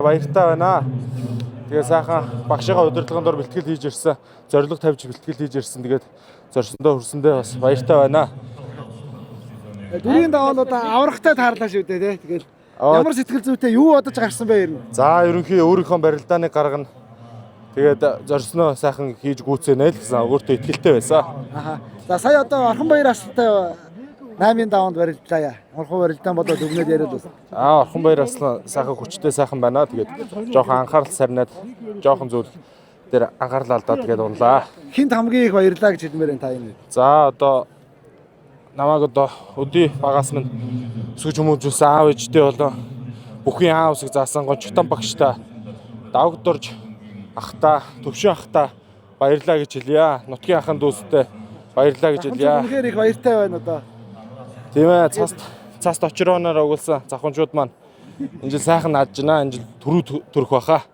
баяртай байна. Тэгээ сайхан багшийнхаа удирдлагын дор бэлтгэл хийж ирсэн. Зорилго тавьж бэлтгэл хийж ирсэн. Тэгээд зорьсондоо хүрсэндээ бас баяртай байна. Дөрвийн даваалуудаа аврагтай таарлаа шүү дээ тий. Тэгэл ямар сэтгэл зүйтэй юу бодож гарсан бэ ер нь? За ерөнхий өөрийнхөө барилдааныг гаргана. Тэгээд зорьсноо сайхан хийж гүйцэнэ л гэсэн өөртөө итгэлтэй байсан. Аха. За сая одоо Орхонбаяр асалтай 8-ын даваанд барилдлаа. Орхон барилдаан болоод өгнөд яриад байна. Орхонбаяр аслан сайхан хүчтэй сайхан байна. Тэгээд жоохон анхаарал сарнаад жоохон зүйл дээр анхаарал алдаад тэгээд унлаа. Хинт хамгийн их баярлаа гэж хэлмээр энэ та энэ. За одоо намайг одоо өдий багаас минь сүж хүмүүжүүлсэн аав ээжтэй болон бүхий аав усыг заасан гончтон багштай давгдорж ахта төвшин ахта баярлаа гэж хэлье. Нутгийн ахын дүүстэй баярлаа гэж хэлье. Үнэхээр их баяртай байна одоо. Тийм ээ цаст очрооноор өгүүлсэн завханчууд маань энэ жил сайхан нааж байна. Энэ жил төрөө төрөх баха.